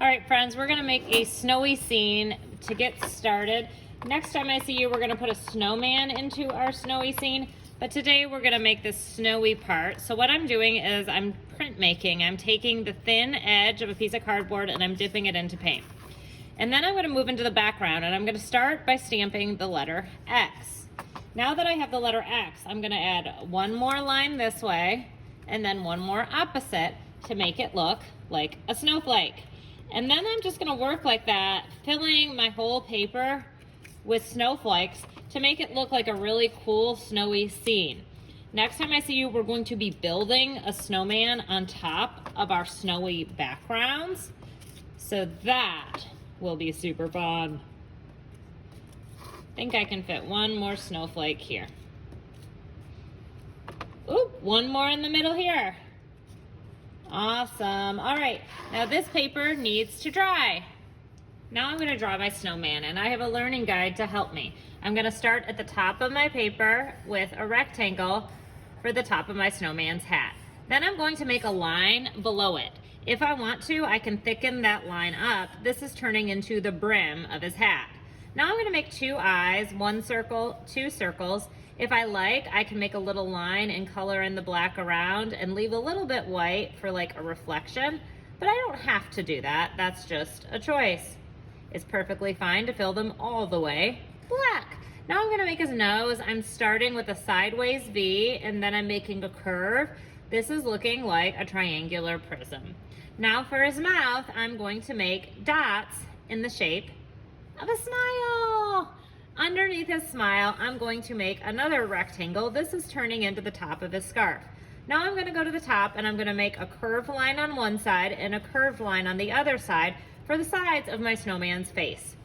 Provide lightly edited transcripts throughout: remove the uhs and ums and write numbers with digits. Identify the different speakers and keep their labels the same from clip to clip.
Speaker 1: All right, friends, we're gonna make a snowy scene to get started. Next time I see you, we're gonna put a snowman into our snowy scene, but today we're gonna make this snowy part. So what I'm doing is I'm printmaking. I'm taking the thin edge of a piece of cardboard and I'm dipping it into paint. And then I'm gonna move into the background and I'm gonna start by stamping the letter X. Now that I have the letter X, I'm gonna add one more line this way and then one more opposite to make it look like a snowflake. And then I'm just gonna work like that, filling my whole paper with snowflakes to make it look like a really cool snowy scene. Next time I see you, we're going to be building a snowman on top of our snowy backgrounds. So that will be super fun. I think I can fit one more snowflake here. Oop, one more in the middle here. Awesome. All right, now this paper needs to dry. Now I'm gonna draw my snowman and I have a learning guide to help me. I'm gonna start at the top of my paper with a rectangle for the top of my snowman's hat. Then I'm going to make a line below it. If I want to, I can thicken that line up. This is turning into the brim of his hat. Now I'm gonna make two eyes, one circle, two circles. If I like, I can make a little line and color in the black around and leave a little bit white for like a reflection, but I don't have to do that. That's just a choice. It's perfectly fine to fill them all the way black. Now I'm gonna make his nose. I'm starting with a sideways V and then I'm making a curve. This is looking like a triangular prism. Now for his mouth, I'm going to make dots in the shape of a smile. Underneath his smile, I'm going to make another rectangle. This is turning into the top of his scarf. Now I'm gonna go to the top and I'm gonna make a curved line on one side and a curved line on the other side for the sides of my snowman's face.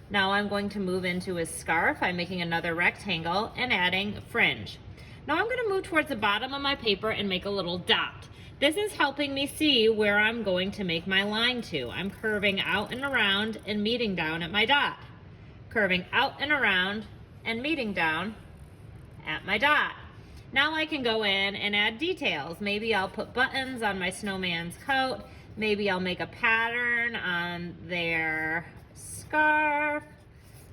Speaker 1: Now I'm going to move into his scarf. I'm making another rectangle and adding fringe. Now I'm gonna move towards the bottom of my paper and make a little dot. This is helping me see where I'm going to make my line to. I'm curving out and around and meeting down at my dot. Curving out and around and meeting down at my dot. Now I can go in and add details. Maybe I'll put buttons on my snowman's coat. Maybe I'll make a pattern on their scarf.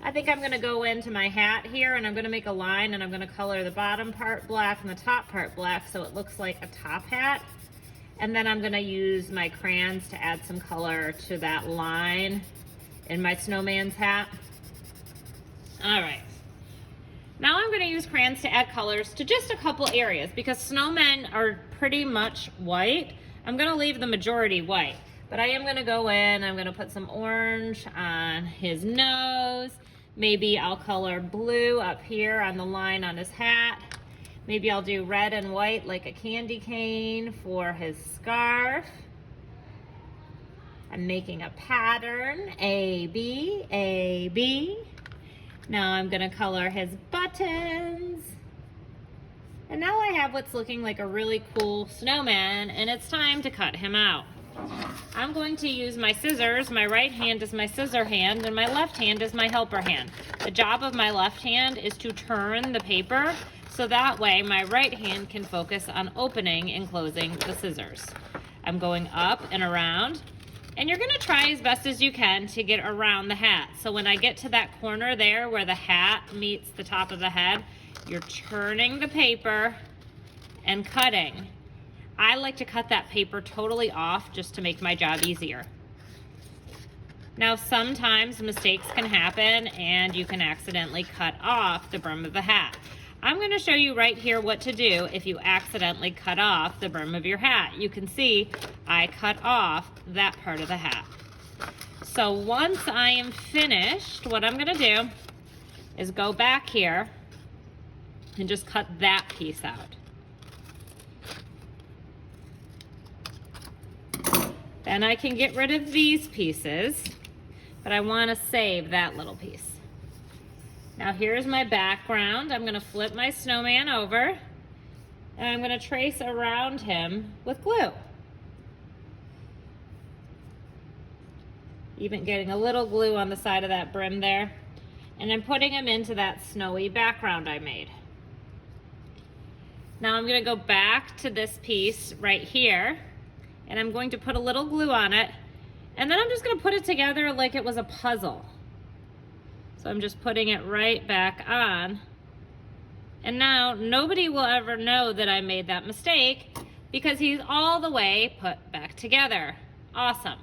Speaker 1: I think I'm gonna go into my hat here and I'm gonna make a line and I'm gonna color the bottom part black and the top part black so it looks like a top hat. And then I'm gonna use my crayons to add some color to that line in my snowman's hat. All right, now I'm gonna use crayons to add colors to just a couple areas because snowmen are pretty much white. I'm gonna leave the majority white, but I am gonna go in, I'm gonna put some orange on his nose. Maybe I'll color blue up here on the line on his hat. Maybe I'll do red and white like a candy cane for his scarf. I'm making a pattern, A, B, A, B. Now I'm gonna color his buttons. And now I have what's looking like a really cool snowman and it's time to cut him out. I'm going to use my scissors. My right hand is my scissor hand and my left hand is my helper hand. The job of my left hand is to turn the paper so that way my right hand can focus on opening and closing the scissors. I'm going up and around. And you're gonna try as best as you can to get around the hat. So when I get to that corner there where the hat meets the top of the head, you're turning the paper and cutting. I like to cut that paper totally off just to make my job easier. Now sometimes mistakes can happen and you can accidentally cut off the brim of the hat. I'm gonna show you right here what to do if you accidentally cut off the brim of your hat. You can see I cut off that part of the hat. So once I am finished, what I'm gonna do is go back here and just cut that piece out. Then I can get rid of these pieces, but I wanna save that little piece. Now here's my background. I'm gonna flip my snowman over and I'm gonna trace around him with glue. Even getting a little glue on the side of that brim there. And I'm putting him into that snowy background I made. Now I'm gonna go back to this piece right here and I'm going to put a little glue on it And then I'm just gonna put it together like it was a puzzle. So I'm just putting it right back on. And now nobody will ever know that I made that mistake because he's all the way put back together. Awesome.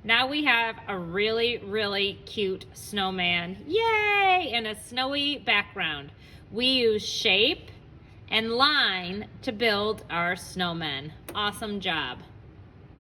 Speaker 1: Now we have a really, really cute snowman. Yay! In a snowy background. We use shape and line to build our snowmen. Awesome job.